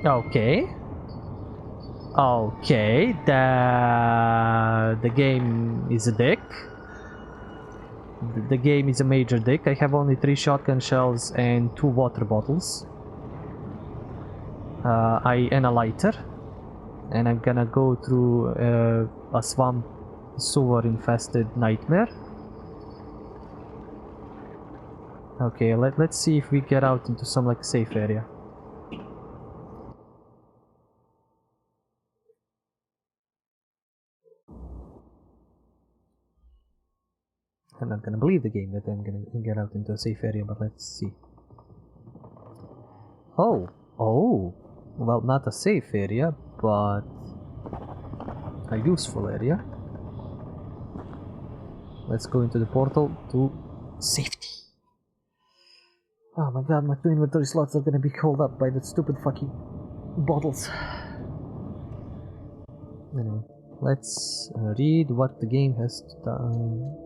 Okay. Okay, the game is a dick. The game is a major dick. I have only 3 shotgun shells and 2 water bottles. And a lighter. And I'm gonna go through a swamp sewer infested nightmare. Okay, let's see if we get out into some like safe area. I'm not gonna believe the game that I'm gonna get out into a safe area, but let's see. Oh, well, not a safe area, but a useful area. Let's go into the portal to safety. Oh my god, my 2 inventory slots are gonna be held up by the stupid fucking bottles. Anyway, let's read what the game has done.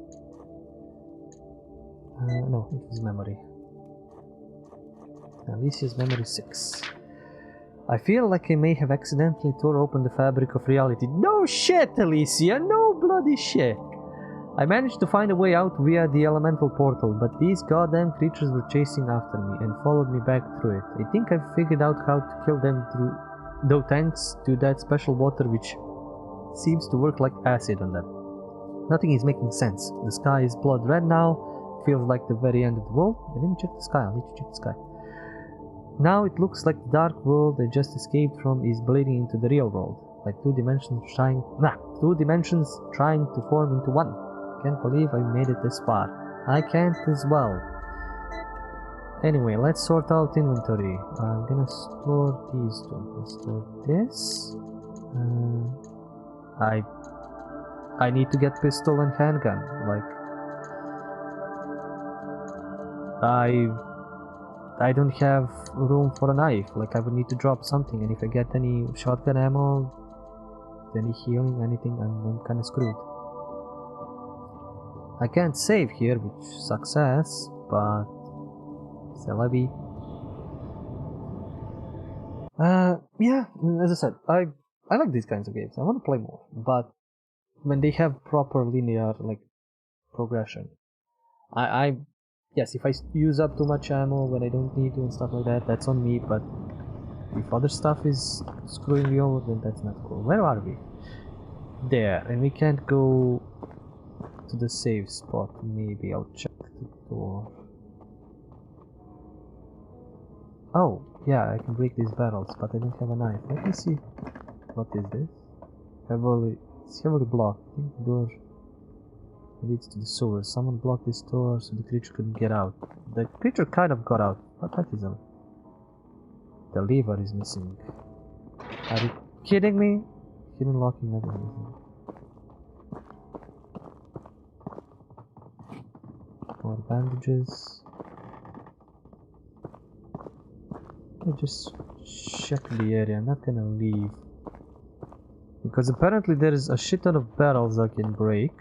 No, it was memory. Alicia's memory 6. I feel like I may have accidentally tore open the fabric of reality. No shit, Alicia! No bloody shit! I managed to find a way out via the elemental portal, but these goddamn creatures were chasing after me and followed me back through it. I think I've figured out how to kill them though thanks to that special water which seems to work like acid on them. Nothing is making sense. The sky is blood red now. Feels like the very end of the world. I didn't check the sky. I need to check the sky. Now it looks like the dark world I just escaped from is bleeding into the real world. Like 2 dimensions trying to form into one. Can't believe I made it this far. I can't as well. Anyway, let's sort out inventory. I'm gonna store these 2. Let's store this. I need to get pistol and handgun. Like I don't have room for a knife. Like I would need to drop something, and if I get any shotgun ammo, any healing, anything, I'm kind of screwed. I can't save here, which sucks ass, but c'est la vie. Yeah, as I said, I like these kinds of games. I want to play more, but when they have proper linear like progression, yes, if I use up too much ammo when I don't need to and stuff like that, that's on me. But if other stuff is screwing me over, then that's not cool. Where are we? There, and we can't go to the save spot. Maybe I'll check the door. Oh, yeah, I can break these barrels, but I don't have a knife. Let me see. What is this? It's heavily blocked. I think the door leads to the sewer. Someone blocked this door so the creature couldn't get out. The creature kind of got out. What that is? The lever is missing. Are you kidding me? Hidden locking mechanism. More bandages. I just check the area. I'm not gonna leave. Because apparently there is a shit ton of barrels I can break.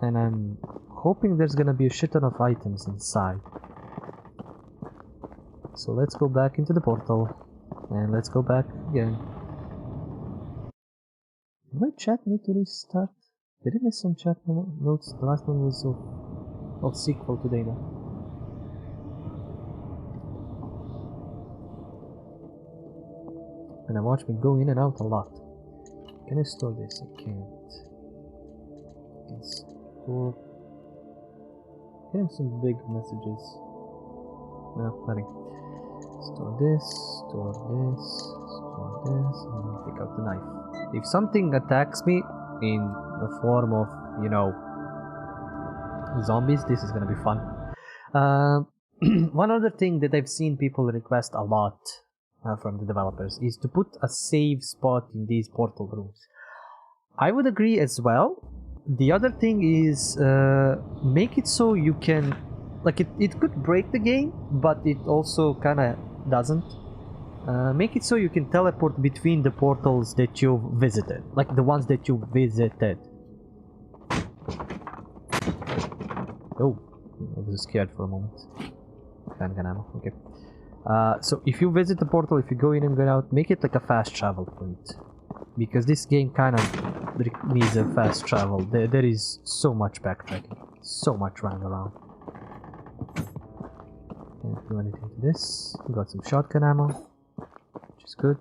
And I'm hoping there's gonna be a shit ton of items inside. So let's go back into the portal. And let's go back again. Did my chat need to restart? Did I miss some chat notes? The last one was of sequel to Dana. And I watch me go in and out a lot. Can I store this? I can't. I can store... Getting some big messages. No, nothing. Store this, store this, store this, and then pick up the knife. If something attacks me in the form of, you know, zombies, this is gonna be fun. One other thing that I've seen people request a lot from the developers is to put a save spot in these portal rooms. I would agree as well. The other thing is make it so you can, like, it could break the game, but it also kind of doesn't. Make it so you can teleport between the portals that you've visited, like the ones that you visited. Oh, I was scared for a moment. Handgun ammo, okay. So if you visit the portal, if you go in and go out, make it like a fast travel point. Because this game kind of needs a fast travel. There is so much backtracking. So much running around. Can't do anything to this. We got some shotgun ammo, which is good.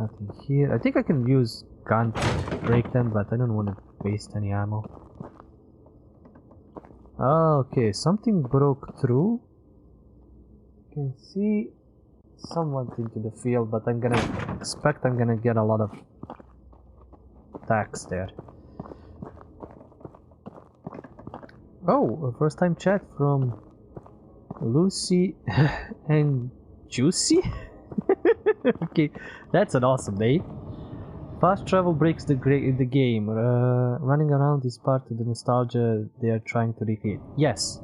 Nothing here. I think I can use gun to break them, but I don't want to waste any ammo. Okay, something broke through. You can see someone into the field, but I'm gonna get a lot of attacks there. Oh, a first time chat from Lucy and Juicy? Okay, that's an awesome name. Fast travel breaks the game. Running around is part of the nostalgia they are trying to recreate. Yes.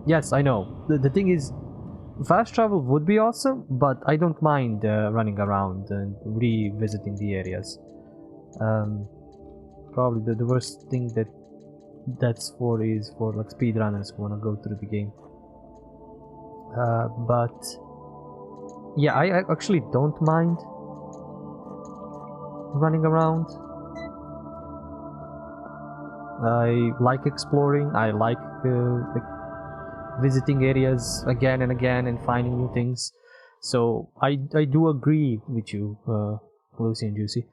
Yes, I know. The thing is, fast travel would be awesome, but I don't mind running around and revisiting the areas. Probably the worst thing that's for is for like speedrunners who want to go through the game. But yeah, I actually don't mind running around. I like exploring. I like visiting areas again and again and finding new things. So I do agree with you, Lucy and Juicy.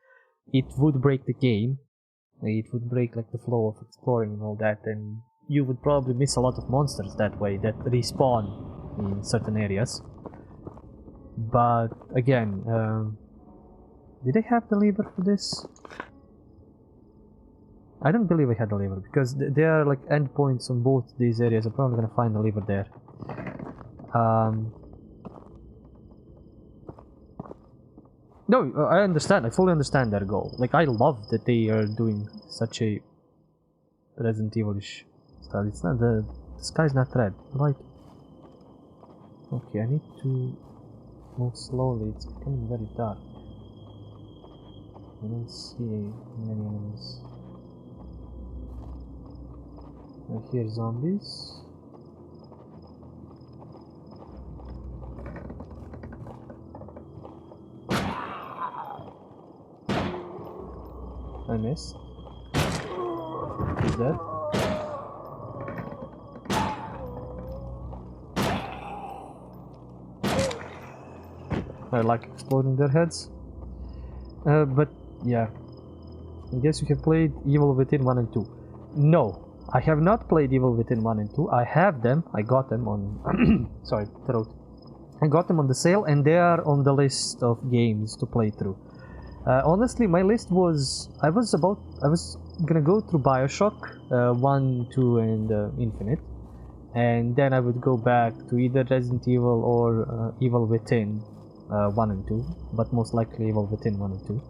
It would break the game. It would break like the flow of exploring and all that, and you would probably miss a lot of monsters that way that respawn in certain areas. But again, did I have the lever for this? I don't believe I had the lever, because there are like endpoints on both these areas. I'm probably gonna find the lever there. No, I understand. I fully understand their goal. Like, I love that they are doing such a Resident Evil-ish style. It's not the sky's not red, right? Okay, I need to move slowly. It's becoming very dark. I don't see many enemies. I hear zombies. I missed. He's dead. I like exploding their heads. But yeah. I guess you have played Evil Within 1 and 2. No. I have not played Evil Within 1 and 2. I have them. I got them on... sorry, throat. I got them on the sale, and they are on the list of games to play through. Honestly, my list was... I was gonna go through Bioshock 1, 2, and Infinite. And then I would go back to either Resident Evil or Evil Within 1 and 2. But most likely Evil Within 1 and 2.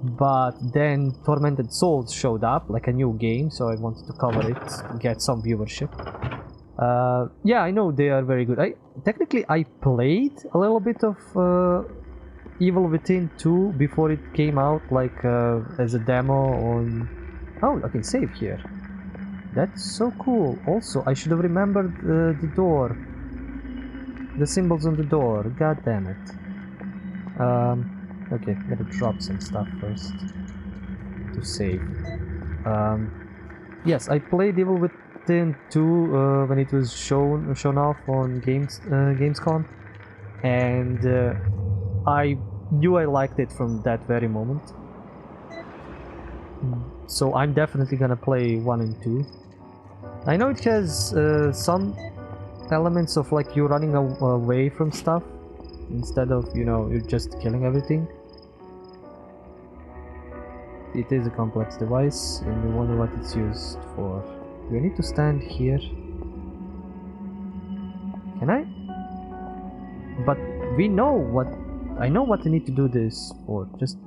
But then Tormented Souls showed up, like a new game, so I wanted to cover it, get some viewership. Yeah, I know they are very good. Technically I played a little bit of Evil Within 2 before it came out, like as a demo on... Oh, I can save here. That's so cool. Also, I should have remembered the door. The symbols on the door. God damn it. Okay, gotta drop some stuff first to save. Yes, I played Evil Within 2 when it was shown off on Gamescom, and I knew I liked it from that very moment. So I'm definitely gonna play 1 and 2. I know it has some elements of like you running away from stuff instead of, you know, you're just killing everything. It is a complex device, and we wonder what it's used for. Do I need to stand here? Can I? But we know what... I know what I need to do this for. Just...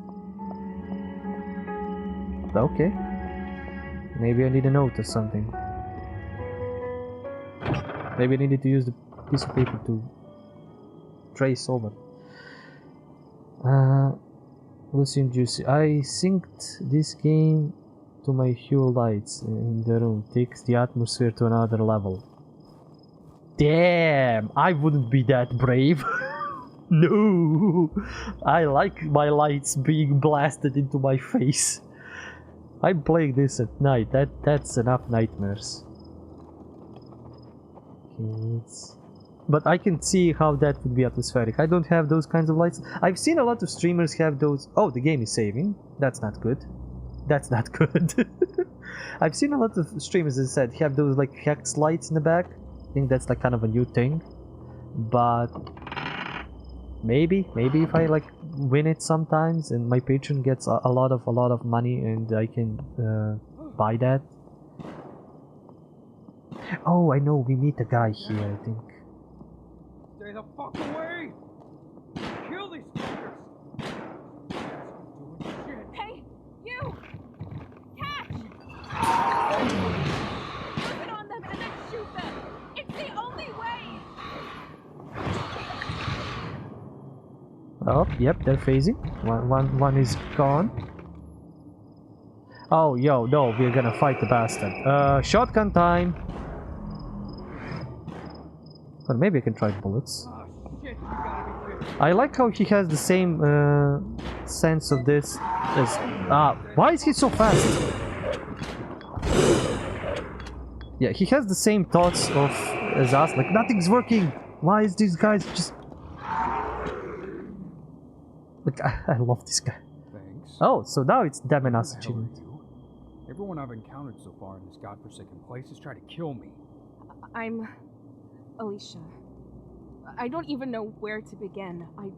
Okay. Maybe I need a note or something. Maybe I needed to use the piece of paper to trace over. Lucy and Juicy. I synced this game to my Hue lights in the room. Takes the atmosphere to another level. Damn, I wouldn't be that brave. No, I like my lights being blasted into my face. I'm playing this at night. That's enough nightmares. Okay, but I can see how that would be atmospheric. I don't have those kinds of lights. I've seen a lot of streamers have those. Oh, the game is saving. That's not good. That's not good. I've seen a lot of streamers that said have those like hex lights in the back. I think that's like kind of a new thing. But maybe if I like win it sometimes and my patron gets a lot of money and I can buy that. Oh, I know, we meet a guy here, I think. Stay the fuck away! Kill these fuckers! Hey, you! Catch! Put it on them and then shoot them! It's the only way! Oh, yep, they're phasing. One is gone. Oh, yo, no, we're gonna fight the bastard. Shotgun time! Or maybe I can try bullets. Oh shit, you gotta be kidding. I like how he has the same sense of this as... why is he so fast? Yeah, he has the same thoughts of as us, like nothing's working! Why is these guys just... Like, I love this guy. Thanks. Oh, so now it's damn an Who ass the hell are achievement. you? Everyone I've encountered so far in this godforsaken place has tried to kill me. I'm Alicia. I don't even know where to begin. I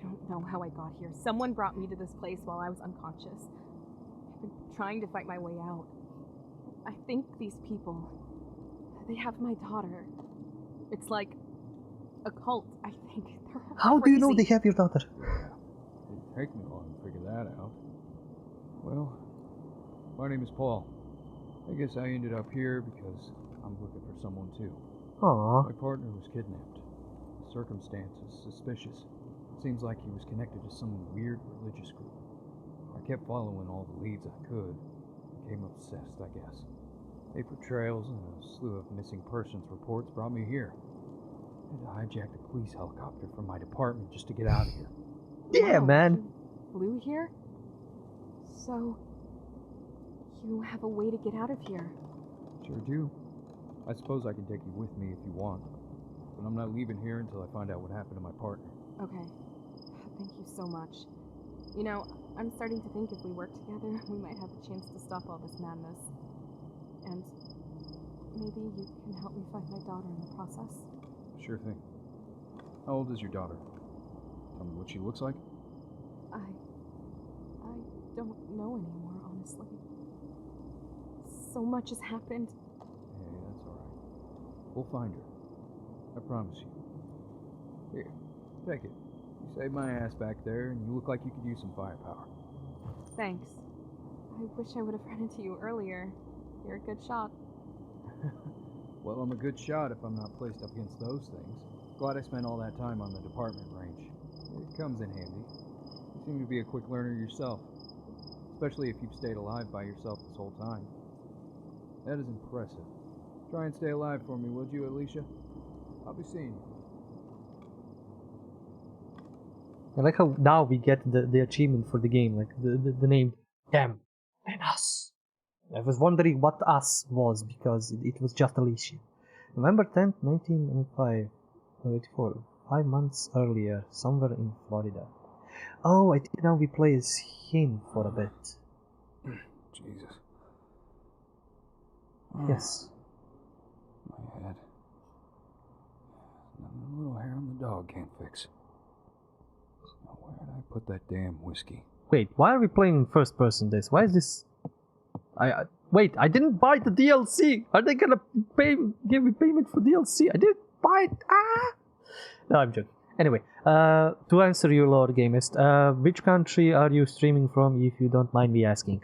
don't know how I got here. Someone brought me to this place while I was unconscious. I've been trying to fight my way out. I think these people, they have my daughter. It's like a cult, I think. They're all How do you know they crazy. have your daughter? Didn't take me long to figure that out. Well, my name is Paul. I guess I ended up here because I'm looking for someone too. Aww. My partner was kidnapped. The circumstances suspicious. It seems like he was connected to some weird religious group. I kept following all the leads I could. Became obsessed, I guess. Paper trails and a slew of missing persons reports brought me here. I had to hijack the police helicopter from my department just to get out of here. Yeah, Wow, man. you flew here? So, you have a way to get out of here. Sure do. I suppose I can take you with me if you want. But I'm not leaving here until I find out what happened to my partner. Okay. Thank you so much. You know, I'm starting to think if we work together, we might have a chance to stop all this madness. And maybe you can help me find my daughter in the process. Sure thing. How old is your daughter? Tell me what she looks like? I don't know anymore, honestly. So much has happened. Hey, that's alright. We'll find her. I promise you. Here, take it. You saved my ass back there, and you look like you could use some firepower. Thanks. I wish I would have run into you earlier. You're a good shot. Well, I'm a good shot if I'm not placed up against those things. Glad I spent all that time on the department range. It comes in handy. You seem to be a quick learner yourself. Especially if you've stayed alive by yourself this whole time. That is impressive. Try and stay alive for me, would you, Alicia? I'll be seeing you. I like how now we get the achievement for the game, like the name Them and Us. I was wondering what Us was because it was just Alicia. November 10th, 1984, 5 months earlier, somewhere in Florida. Oh, I think now we play as him for a bit. Jesus. Yes. My head. Nothing a little hair on the dog can't fix. Now, where did I put that damn whiskey? Wait, why are we playing in first person this? Why is this... Wait, I didn't buy the DLC! Are they gonna give me payment for DLC? I didn't buy it! Ah! No, I'm joking. Anyway, to answer you, Lord Gamist, which country are you streaming from, if you don't mind me asking?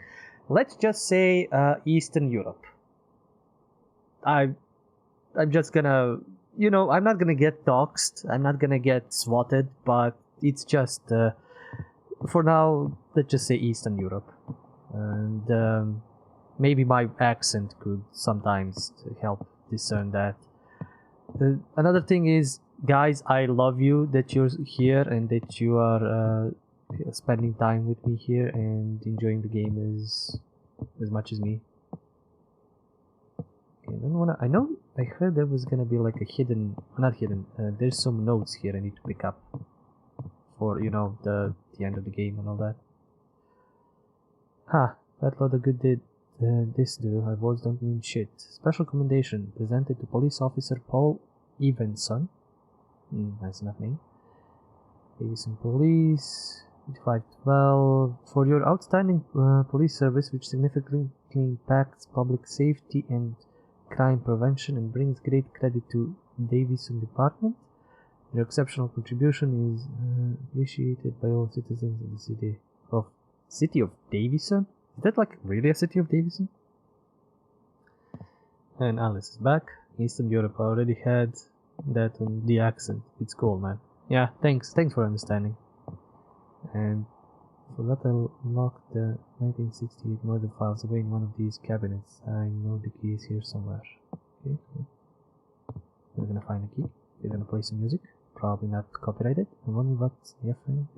Let's just say Eastern Europe. I'm just gonna... You know, I'm not gonna get doxxed, I'm not gonna get swatted, but it's just... for now, let's just say Eastern Europe. And maybe my accent could sometimes help discern that. Another thing is, guys, I love you that you're here and that you are spending time with me here and enjoying the game as much as me. Okay, I know I heard there was gonna be like a hidden, not hidden. There's some notes here I need to pick up for, you know, the end of the game and all that. Ha! That lot of good did this do. Our words don't mean shit. Special commendation presented to Police Officer Paul Evenson. Nice enough name. Davison Police 8512 for your outstanding police service, which significantly impacts public safety and crime prevention and brings great credit to Davison Department. Your exceptional contribution is appreciated by all citizens of the city of Davison. Is that like really a city of Davison? And Alice is back. Eastern Europe, I already had that on the accent. It's cool, man. Yeah, thanks for understanding. And forgot I locked the 1968 murder files away in one of these cabinets. I know the key is here somewhere. Okay, we're gonna find the key. We're gonna play some music. Probably not copyrighted. I wonder what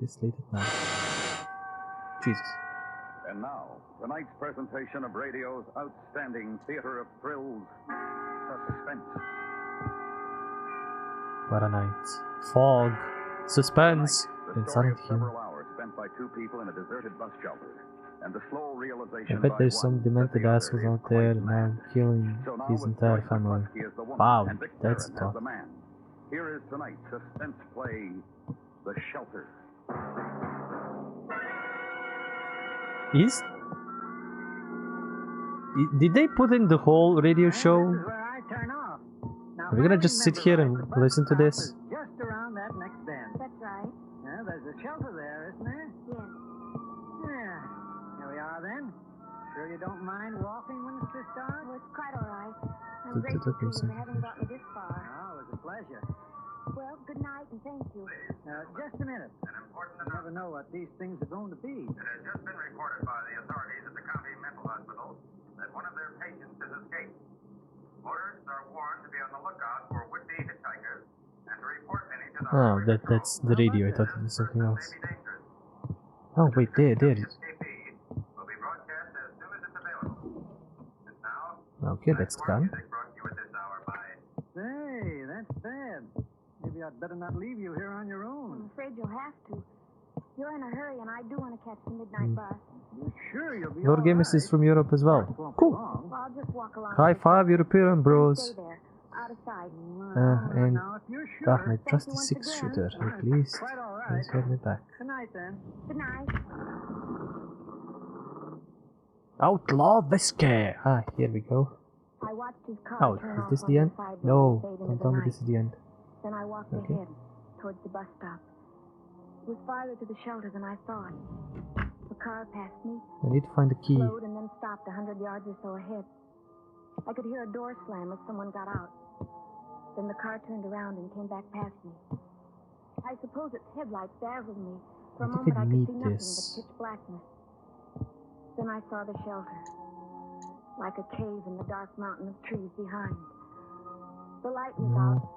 this late at night. Jesus. And now, tonight's presentation of radio's outstanding theater of thrills, Suspense. What a night. Fog. Suspense. Tonight, the And story Silent of Hill. several hours spent by two people in a deserted bus shelter, and the slow realization I bet by there's one some that demented the other assholes is out there quite now mad. killing So now his with entire Joyce family. McCluskey as the woman, Wow, and Vic that's Perrin as tough. the man. Here is tonight's suspense play, The Shelter. Did they put in the whole radio show? Where I turn off. Now, Are we gonna just sit here and listen to this? Just around that next bend. That's right. Yeah, there's a shelter there, isn't there? Yes. Yeah. Here we are then. Sure you don't mind walking when it's this dark? Well, it's quite all right. I'm Good, grateful good, to you good, for having brought me this far. Oh, it was a pleasure. Well, good night and thank you. Just a minute. An important You never know what these things are going to be. It has just been reported by the authorities at the county mental hospital that one of their patients has escaped. Motorists are warned to be on the lookout for would-be hitchhikers and to report any to the Oh, highway patrol. that's the radio. I thought it was This something person else. may be dangerous. Oh wait, there The it is. escapee will be broadcast as soon as it's available. And now, Okay, that's more done. music brought to you at this hour by Hey, that's bad. Maybe I'd better not leave you here on your I'm own. afraid you'll have to. You're in a hurry and I do want to catch the midnight bus. You sure you'll be Your all game is right? from Europe as well. Won't be Cool. long. Well, I'll just walk along. High to the five, side. European Stay bros. there, out of sight. And now, if you're sure. Dark Knight Thank Trusty you once 6 again. shooter. Alright, At least Quite all he's right. got me back. Good night then. Good night. Outlaw Whiskey. Ah, here we go. I watched his car Oh, turn is off this on the end? side road No, and fade into don't the tell me night. this is the end. Then I walked Okay. ahead, towards the bus stop. It was farther to the shelter than I thought. The car passed me, I need to find the key. slowed, and then stopped 100 yards or so ahead. I could hear a door slam as someone got out. Then the car turned around and came back past me. I suppose its headlights dazzled me. For a I think moment I I could need see nothing this. but pitch blackness. Then I saw the shelter, like a cave in the dark mountain of trees behind. The light was No. out.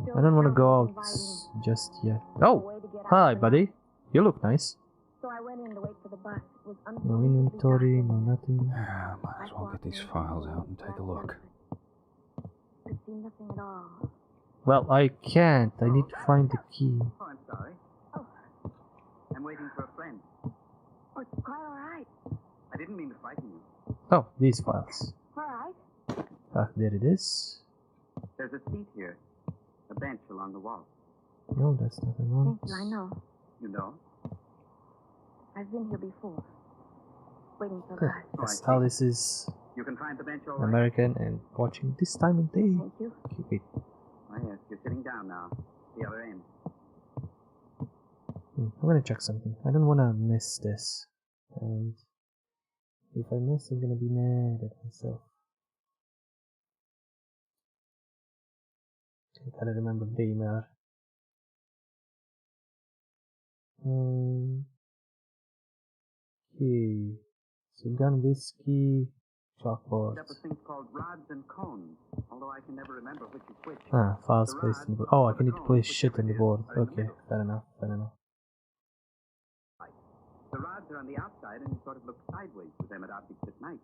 Still I don't want to the go shelter out was inviting. just yet. A Oh, way to get out hi, for buddy. now. You look nice. So I went in to wait for the bus. It was No unbelievably inventory, dark no in there. nothing. Might as well get these files out and take a look. Could see nothing at all. Well, I can't. I need to find the key. Oh, I'm sorry. Oh. I'm waiting for a friend. Oh, it's quite all right. I didn't mean to frighten you. Oh, these files. All right. Ah, there it is. There's a seat here. A bench along the wall. No, that's not the one. Thank you. I know. You know? I've been here before. Waiting for the Huh, bus. Yes, Alice is You can find the bench all right? American and watching this time of day. Thank you. Okay, wait. Oh, yes. You're sitting down now. The other end. I'm gonna check something. I don't wanna miss this. And if I miss, I'm gonna be mad at myself. I gotta remember the email. Okay. So gun whiskey Chalkboard. Except for things called rods and cones, although I can never remember which is which. Ah, files placed in the board. Oh, I can need to place shit on the board. Okay, fair enough, fair enough. The rods are on the outside, and you sort of look sideways with them at objects at night.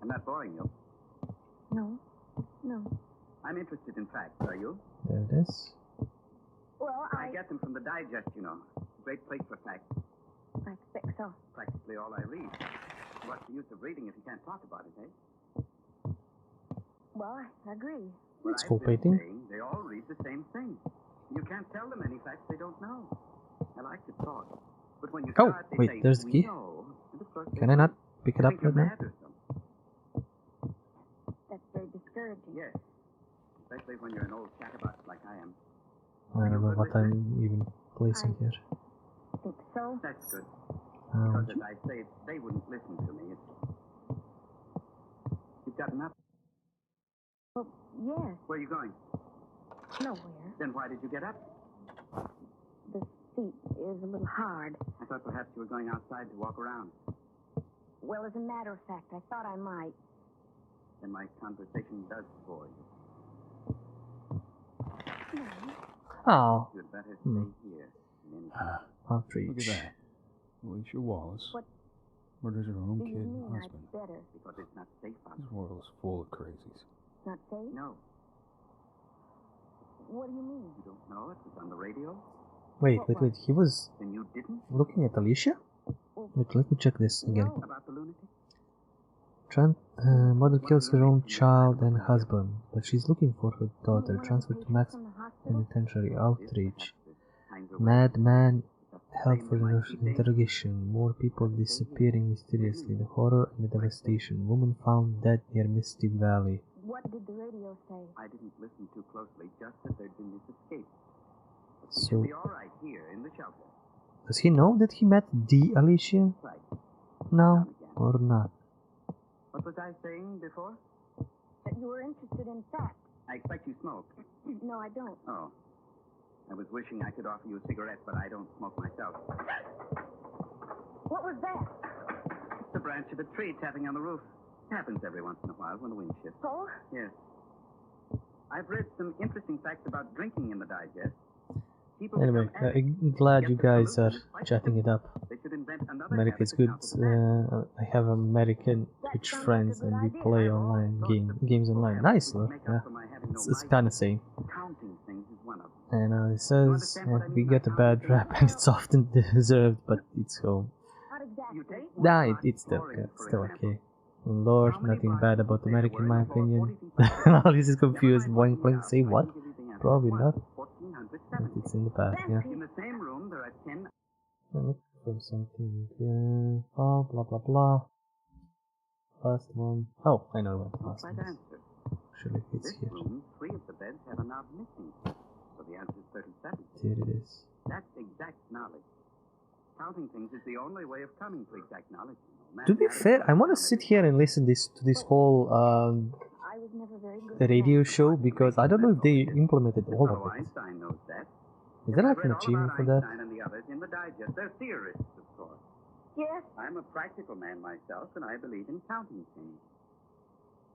I'm not boring you. No. No. I'm interested in facts, are you? There it is. Well, I get them from the Digest, you know. Great place for facts. I expect so. Practically all I read. What's the use of reading if you can't talk about it, eh? Well, I agree. It's I've cool been painting. saying, they all read the same thing. You can't tell them any facts they don't know. I like to talk. But when you Oh, start, they wait, say, there's the "We key. know." And of course they Can I not don't. pick it They up think you're right now? mad or something. That's very discouraging. Yes. Especially when you're an old chatterbox like I am. I don't know what I'm even placing here. I think so. That's good. Because as I say, they wouldn't listen to me. You've gotten up. Well, yes. Where are you going? Nowhere. Then why did you get up? The seat is a little hard. I thought perhaps you were going outside to walk around. Well, as a matter of fact, I thought I might. Then my conversation does bore you. No. Oh, You'd better stay here. In any case. outreach. Look at that. Alicia Wallace What murders her own do kid you and mean husband. I'd better? Because it's not safe out This world is full of crazies. Not safe? No, What do you mean? you don't know. It was on the radio. Wait. He was Then you didn't? looking at Alicia? Wait, let me check this again. No. About the lunatic? Mother kills her own child and husband, but she's looking for her daughter. Transferred to Max Penitentiary. Outreach. Madman held for interrogation. More people disappearing mysteriously. The horror and the devastation. Woman found dead near Mystic Valley. What did the radio say? I didn't listen too closely, just that there'd been this escape. But we So- should be all right here in the shelter. Does he know that he met the Alicia? Right. No, or not? What was I saying before? That you were interested in facts. I expect you smoke. No, I don't. Oh. I was wishing I could offer you a cigarette, but I don't smoke myself. What was that? It's the branch of a tree tapping on the roof. Happens every once in a while when the wind shifts. Oh? Yes. I've read some interesting facts about drinking in the Digest. People Anyway, become addicts. I'm glad you guys are chatting it up. They should invent another America is good. habit to counter that. I have American rich friends and we play online games online. Nice, though. Yeah, it's kind of same. Counting things is one of them. And it says we get a bad rap and it's often deserved, but it's home. Not exactly. You take Nah, one it's still bar, good. for Still example. okay. Lord, How many nothing bars bad would about you say America there in were my in the floor opinion. 40 All this is Never confused. mind Why 14 playing now. say I what? can give you the answer. Probably One, not. 1470. But it's in the past, yeah. In the same room, there are 10 Look for something. Blah blah blah blah. Last one. Oh, I know what the last right one is. answers. Actually, it's This here. room, 3 of the beds have a knob missing. So the answer is 37. Here it is. That's exact knowledge. Counting things is the only way of coming to exact knowledge. To be fair, I want to sit here and listen to this whole I was never very good at radio that. show because I don't know if they implemented all Fellow of it. Einstein knows that. Is there like I've an read all achievement about for that? Einstein and the others in the Digest. They're theorists, of course. Yes? I'm a practical man myself, and I believe in counting things.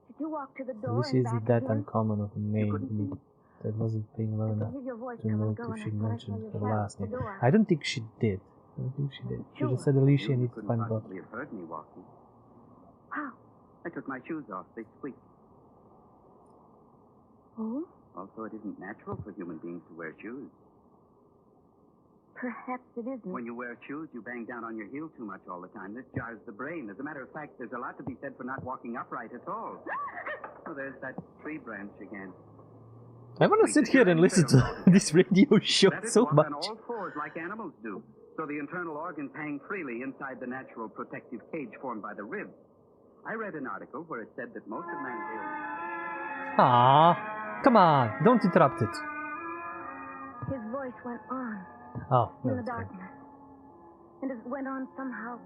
Did you walk to the door This and isn't back that again? uncommon of a name. That wasn't paying well I enough could hear your voice to come know and go, if and she I thought I saw mentioned your her shadow last at the name. door. I don't think she did. I don't think she did. She just said Alicia You needs to couldn't find Bob. possibly have heard me walking. How? I took my shoes off. They squeaked. Oh? Also, it isn't natural for human beings to wear shoes. Perhaps it isn't. When you wear shoes, you bang down on your heel too much all the time. This jars the brain. As a matter of fact, there's a lot to be said for not walking upright at all. Oh, there's that tree branch again. I want to sit here and listen to this radio show Let it so walk much. on all fours like animals do, so the internal organs hang freely inside the natural protective cage formed by the ribs. I read an article where it said that most of man's ailments... Ah, come on, don't interrupt it. His voice went on Oh, no, in the it's fine. darkness. And as it went on somehow,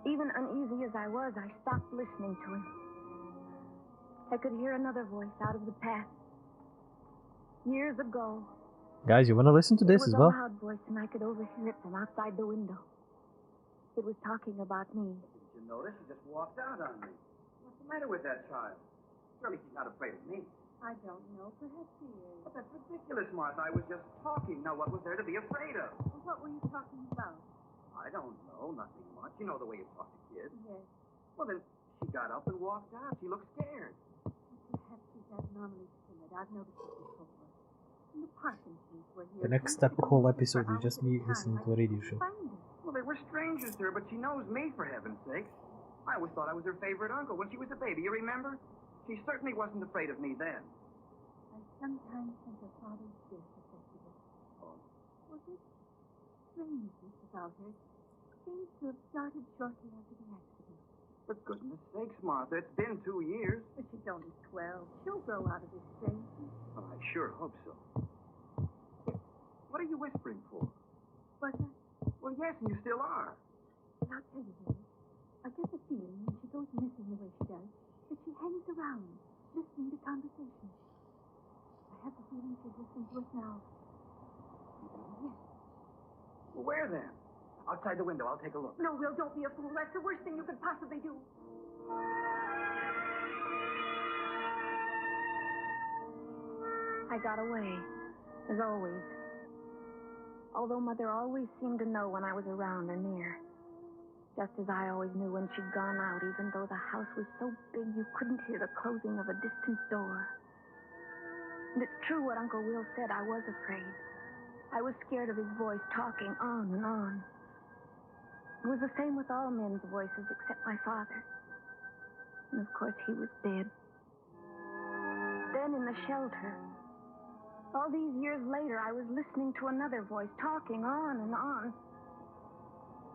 even uneasy as I was, I stopped listening to him. I could hear another voice out of the past. Years ago. Guys, you want to listen to this It was as well? a loud voice, and I could overhear it from outside the window. It was talking about me. didn't notice. She just walked out on me. What's the matter with that child? Surely she's not afraid of me. I don't know. Perhaps she is. But that's ridiculous, Martha. I was just talking. Now, what was there to be afraid of? Well, what were you talking about? I don't know. Nothing much. You know the way you talk to kids. Yes. Well, then she got up and walked out. She looked scared. Perhaps she's abnormally timid. I've noticed it before. And the Parkinsons were here. The next step, whole episode is just me listening to a radio show. Well, they were strangers to her, but she knows me, for heaven's sake. I always thought I was her favorite uncle when she was a baby. You remember? She certainly wasn't afraid of me then. I sometimes think her father's death affected her. Oh. Was it strangeness about her? Seems to have started shortly after the accident. For goodness sakes, Martha, it's been 2 years. But she's only 12. She'll grow out of this strangeness. Well, I sure hope so. What are you whispering for? Was I? Well, yes, and you still are. But I'll tell you, Willie. I get the feeling when she goes missing the way she does, that she hangs around, listening to conversation. I have the feeling she's listening to us now. Yes. Well, where then? Outside the window. I'll take a look. No, Will, don't be a fool. That's the worst thing you could possibly do. I got away, as always. Although Mother always seemed to know when I was around or near. Just as I always knew when she'd gone out, even though the house was so big you couldn't hear the closing of a distant door. And it's true what Uncle Will said. I was afraid. I was scared of his voice talking on and on. It was the same with all men's voices except my father. And of course he was dead. Then in the shelter, all these years later, I was listening to another voice talking on and on.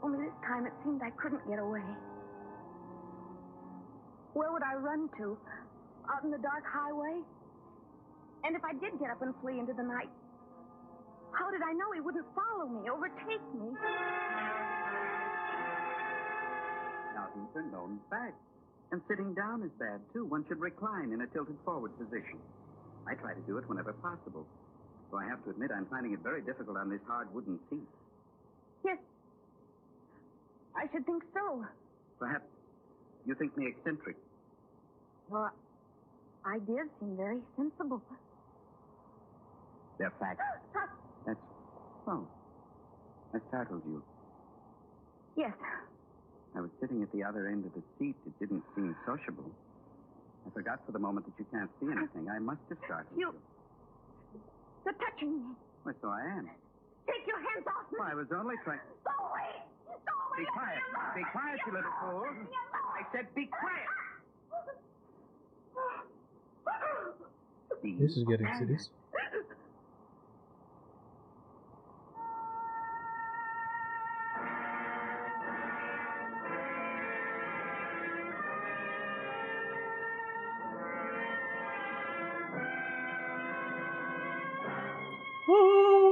Only this time it seemed I couldn't get away. Where would I run to? Out in the dark highway? And if I did get up and flee into the night, how did I know he wouldn't follow me, overtake me? Now, these are known facts. And sitting down is bad, too. One should recline in a tilted forward position. I try to do it whenever possible. Though I have to admit I'm finding it very difficult on this hard wooden seat. Yes. I should think so. Perhaps you think me eccentric. Well, I did seem very sensible. They're facts. That's... Oh. I startled you. Yes. I was sitting at the other end of the seat. It didn't seem sociable. I forgot for the moment that you can't see anything. I must have startled you. You're touching me. Well, so I am. Take your hands off me. Well, I was only trying... Go away. Go away. Be quiet. Be quiet, you little fool. I said be quiet. This is getting serious.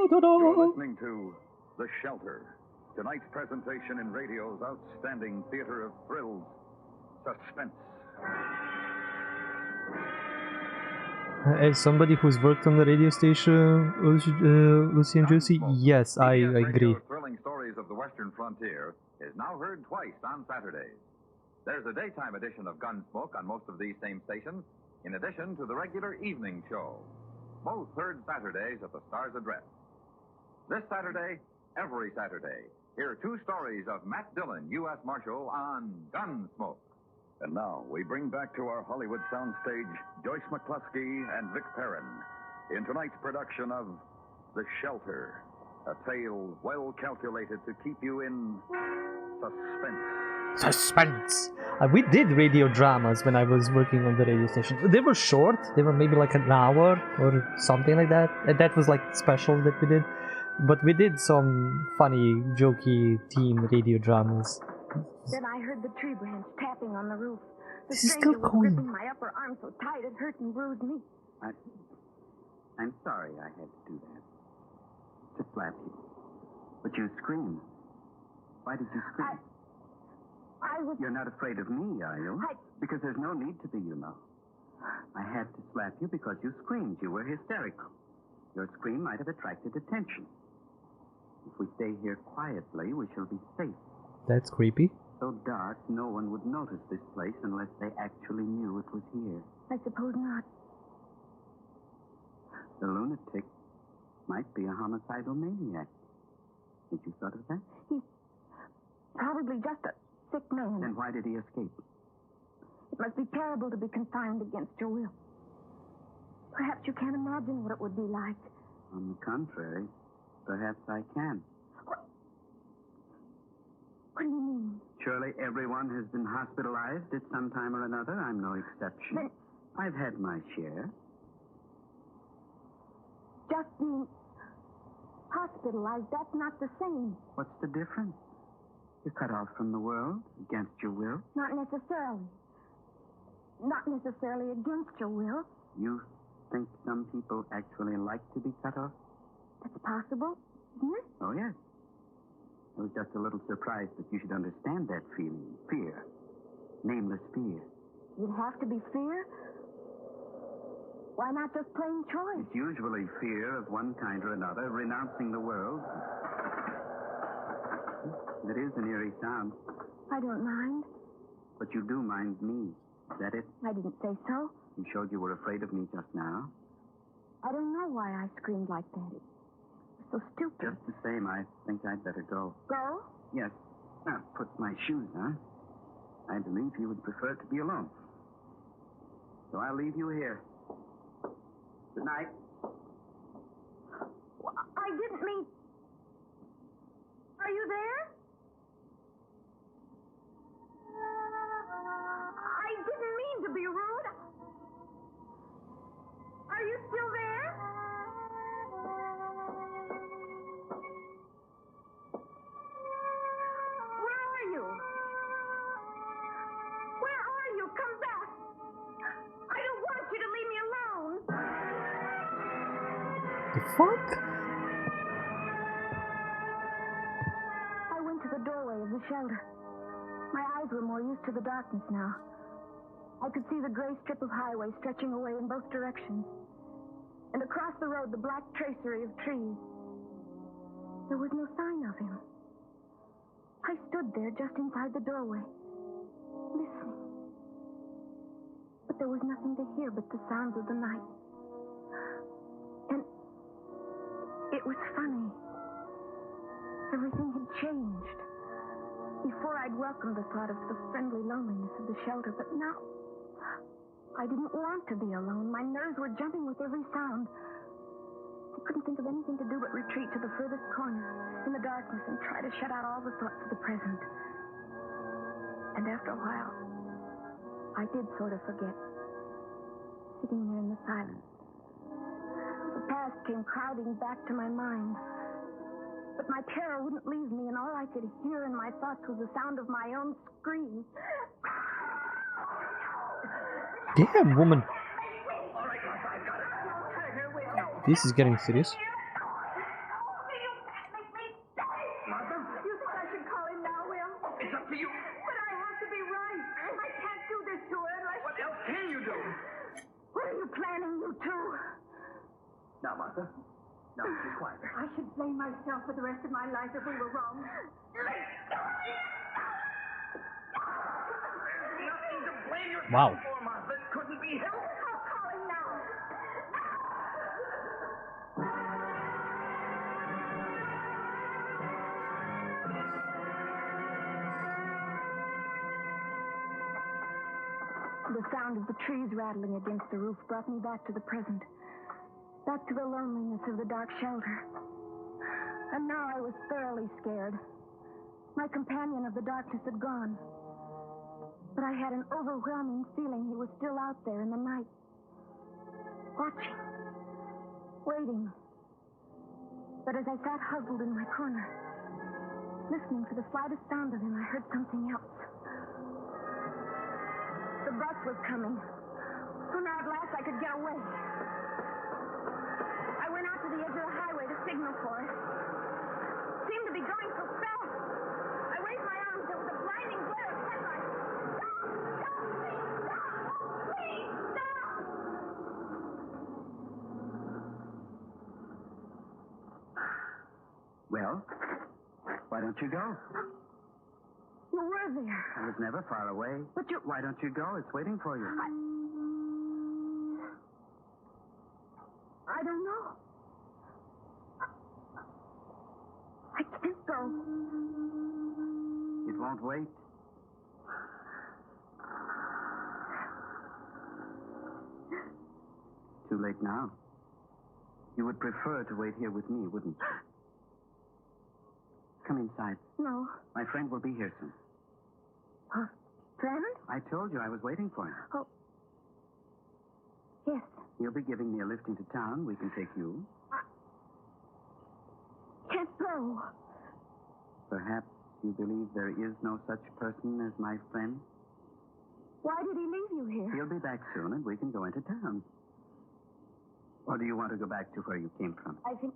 You're listening to The Shelter, tonight's presentation in radio's outstanding theater of thrills, suspense. As somebody who's worked on the radio station, Lucy and Juicy, yes, I agree. CBS Radio's thrilling stories of the Western frontier is now heard twice on Saturdays. There's a daytime edition of Gunsmoke on most of these same stations, in addition to the regular evening show. Both heard Saturdays at the Star's address. This Saturday, every Saturday, hear two stories of Matt Dillon, U.S. Marshal, on Gunsmoke. And now we bring back to our Hollywood soundstage Joyce McCluskey and Vic Perrin in tonight's production of The Shelter, a tale well calculated to keep you in suspense. Suspense! We did radio dramas when I was working on the radio station. They were short. They were maybe like an hour or something like that. And that was like special that we did. But we did some funny, jokey teen radio dramas. Then I heard the tree branch tapping on the roof. The This is stranger still was going. gripping my upper arm so tight it hurt and bruised me. I'm sorry I had to do that. To slap you. But you screamed. Why did you scream? I was... You're not afraid of me, are you? Because there's no need to be, you know. I had to slap you because you screamed. You were hysterical. Your scream might have attracted attention. If we stay here quietly, we shall be safe. That's creepy. so dark no one would notice this place unless they actually knew it was here. I suppose not. The lunatic might be a homicidal maniac. Had you thought of that? He's probably just a sick man. Then why did he escape? It must be terrible to be confined against your will. Perhaps you can't imagine what it would be like. On the contrary, perhaps I can. What do you mean? Surely everyone has been hospitalized at some time or another. I'm no exception. Then I've had my share. just being hospitalized, that's not the same. What's the difference? You're cut off from the world against your will. Not necessarily. Not necessarily against your will. You think some people actually like to be cut off? That's possible, isn't it? Oh, yes. I was just a little surprised that you should understand that feeling. Fear. Nameless fear. It'd have to be fear. Why not just plain choice? It's usually fear of one kind or another, renouncing the world. It is an eerie sound, I don't mind. but you do mind me. Is that it? I didn't say so. You showed you were afraid of me just now. I don't know why I screamed like that. It was so stupid. Just the same, I think I'd better go. Go? Yes. Now, put my shoes on. I believe you would prefer to be alone. So I'll leave you here. Good night. I didn't mean... Are you there? I didn't mean to be rude. Are you still there? Where are you? Where are you? Come back. I don't want you to leave me alone. The fuck? I went to the doorway of the shelter. My eyes were more used to the darkness now. I could see the gray strip of highway stretching away in both directions. And across the road, the black tracery of trees. There was no sign of him. I stood there just inside the doorway, listening. But there was nothing to hear but the sounds of the night. And it was funny. Everything had changed. Before, I'd welcomed the thought of the friendly loneliness of the shelter, but now I didn't want to be alone. My nerves were jumping with every sound. I couldn't think of anything to do but retreat to the furthest corner in the darkness and try to shut out all the thoughts of the present. And after a while, I did sort of forget, sitting there in the silence. The past came crowding back to my mind. But my terror wouldn't leave me, and all I could hear in my thoughts was the sound of my own scream. Damn, woman. This is getting serious. You thought I should call him now, Will? It's up to you. But I have to be right. I can't do this to her unless... What else can you do? What are you planning, you two? Now, Martha. Now, be quiet. I should blame myself for the rest of my life if we were wrong. Nothing to blame yourself Wow. for, Martha. It couldn't be helped. I'll call him now. The sound of the trees rattling against the roof brought me back to the present. Back to the loneliness of the dark shelter. And now I was thoroughly scared. My companion of the darkness had gone. But I had an overwhelming feeling he was still out there in the night. Watching. Waiting. But as I sat huddled in my corner, listening for the slightest sound of him, I heard something else. The bus was coming. So now at last I could get away. I went out to the edge of the highway to signal for it. It seemed to be going so fast. I waved my arms. There was a blinding glare of headlights. Stop! Stop! Please stop! Please stop! Well, why don't you go? You were were there. I was never far away. But you... Why don't you go? It's waiting for you. I don't know. I can't go. It won't wait. Too late now. You would prefer to wait here with me, wouldn't you? Come inside. No. My friend will be here soon. Friend? I told you I was waiting for him. Oh. Yes. He'll be giving me a lift into town. We can take you. Can't go. Perhaps you believe there is no such person as my friend? Why did he leave you here? He'll be back soon, and we can go into town. Or do you want to go back to where you came from? I think...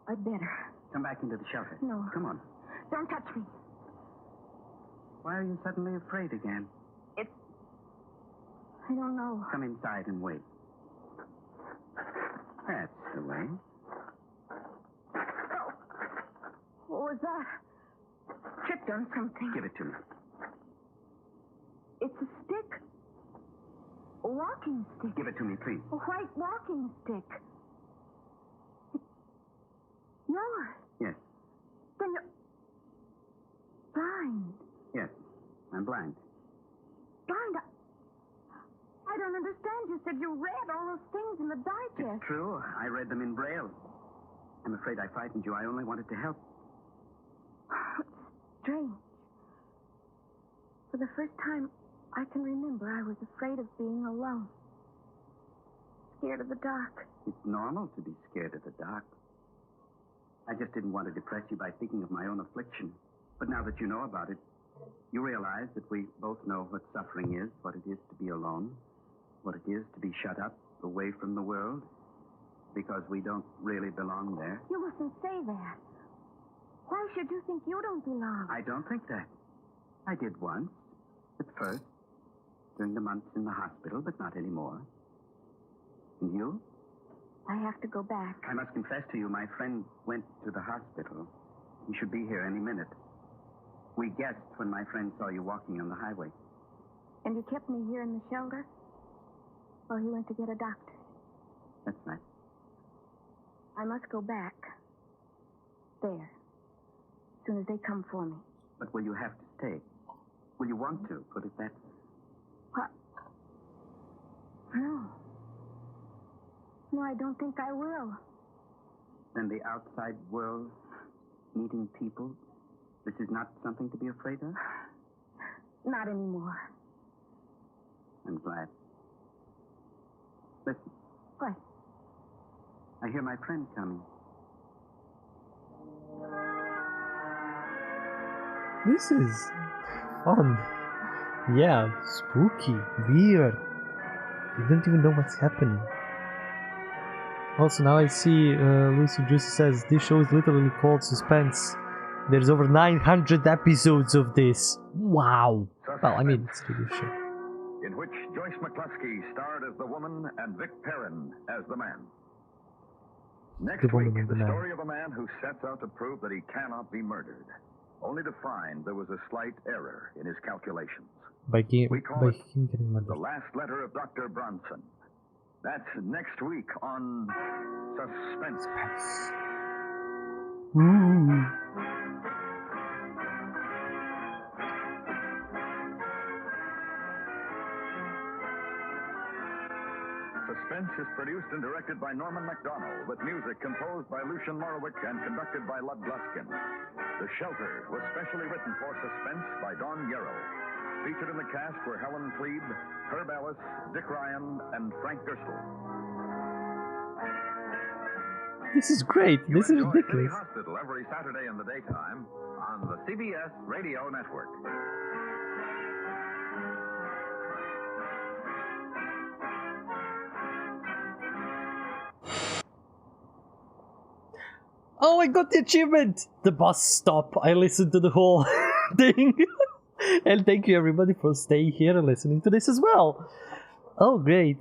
I'd better. Come back into the shelter. No. Come on. Don't touch me. Why are you suddenly afraid again? I don't know. Come inside and wait. That's the way. What was that? Tripped on something. Give it to me. It's a stick. A walking stick. Give it to me, please. A white walking stick. It's yours. Yes. Then you're blind. Yes. I'm blind. Blind? I don't understand. You said you read all those things in the digest. It's true. I read them in Braille. I'm afraid I frightened you. I only wanted to help. It's strange. For the first time I can remember, I was afraid of being alone. Scared of the dark. It's normal to be scared of the dark. I just didn't want to depress you by thinking of my own affliction. But now that you know about it, you realize that we both know what suffering is, what it is to be alone, what it is to be shut up, away from the world, because we don't really belong there. You mustn't say that. Why should you think you don't belong? I don't think that. I did once, at first, during the months in the hospital, but not anymore. And you? I have to go back. I must confess to you, my friend went to the hospital. He should be here any minute. We guessed when my friend saw you walking on the highway. And you kept me here in the shelter? While he went to get a doctor? That's right. I must go back. There. As soon as they come for me. But will you have to stay? Will you want to, put it that way? What? No. No, I don't think I will. Then the outside world, meeting people, this is not something to be afraid of? Not anymore. I'm glad. Listen. What? I hear my friend coming. This is fun. Yeah, spooky, weird. You don't even know what's happening. Also, now I see Lucy Juicy says this show is literally called Suspense. There's over 900 episodes of this. Wow. Well, I mean, it's a TV show. In which Joyce McCluskey starred as the woman and Vic Perrin as the man. Next week, the story of a man who sets out to prove that he cannot be murdered, only to find there was a slight error in his calculations. By him getting The murdered. Last Letter of Dr. Bronson. That's next week on Suspense. Ooh. Suspense is produced and directed by Norman MacDonald, with music composed by Lucian Morowick and conducted by Lud Gluskin. The Shelter was specially written for Suspense by Don Yarrow. Featured in the cast were Helen Klebe, Herb Ellis, Dick Ryan, and Frank Gerstle. This is great. This is Enjoy City ridiculous. Hospital every Saturday in the daytime on the CBS Radio Network. Oh, I got the achievement! The bus stop. I listened to the whole thing. And thank you everybody for staying here and listening to this as well. Oh, great.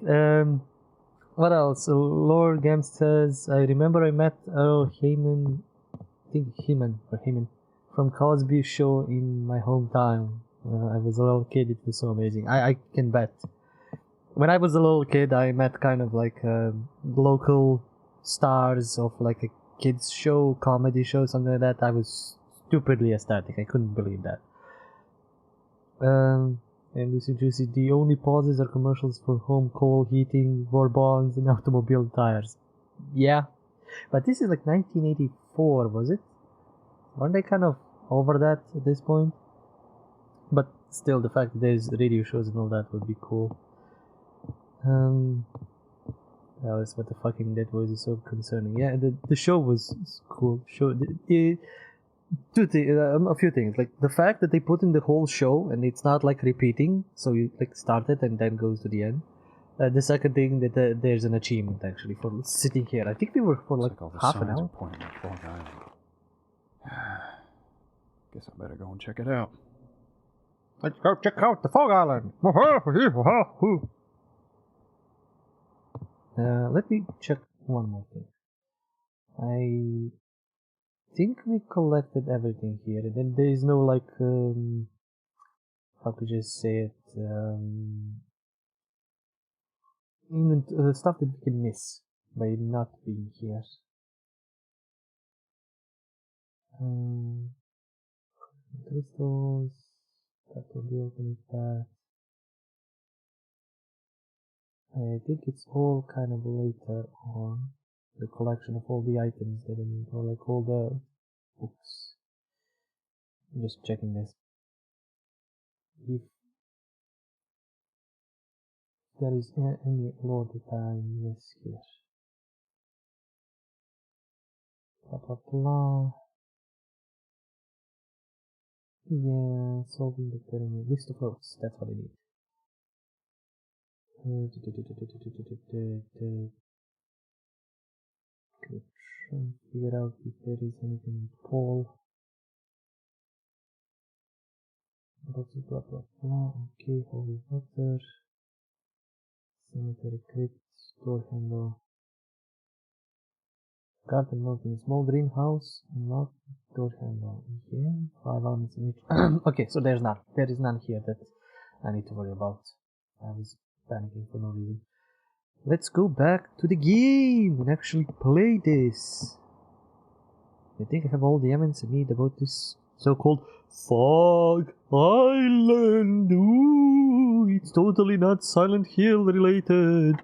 What else? Lord Gams says, I remember I met Earl Heyman, I think Heyman, from Cosby Show in my hometown. I was a little kid. It was so amazing. I can bet. When I was a little kid, I met kind of like local stars of like a kids show, comedy show, something like that. I was stupidly ecstatic. I couldn't believe that. And Lucy Juicy, the only pauses are commercials for home coal heating, war bonds, and automobile tires. Yeah, but this is like 1984, was it? Weren't they kind of over that at this point? But still, the fact that there's radio shows and all that would be cool. That was what the fucking that was so concerning. Yeah, the show was cool. A few things, like the fact that they put in the whole show and it's not like repeating, so you like start it and then goes to the end. The second thing that there's an achievement actually for sitting here. I think we were for like half an hour. Guess I better go and check it out. Let's go check out the Fog Island. Let me check one more thing. I think we collected everything here, and then there is no like how could you say it, stuff that we can miss by not being here. Crystals, that will be opening that. I think it's all kind of later on. The collection of all the items that I need, or like all the books. I'm just checking this. If there is any lore that I miss here. Blah blah blah. Yeah, solving the pyramid. List of notes, that's what I need. Good. Try and figure out if there is anything with Paul. Blah blah blah. Okay, holy water. Cemetery crypt, door handle. Garden mountain, small greenhouse, unlock, door handle. Yeah, 5 elements in each. Okay, so there's none. There is none here that I need to worry about. I was panicking for no reason. Let's go back to the game and actually play this. I think I have all the evidence I need about this so-called Fog Island. Ooh, it's totally not Silent Hill related.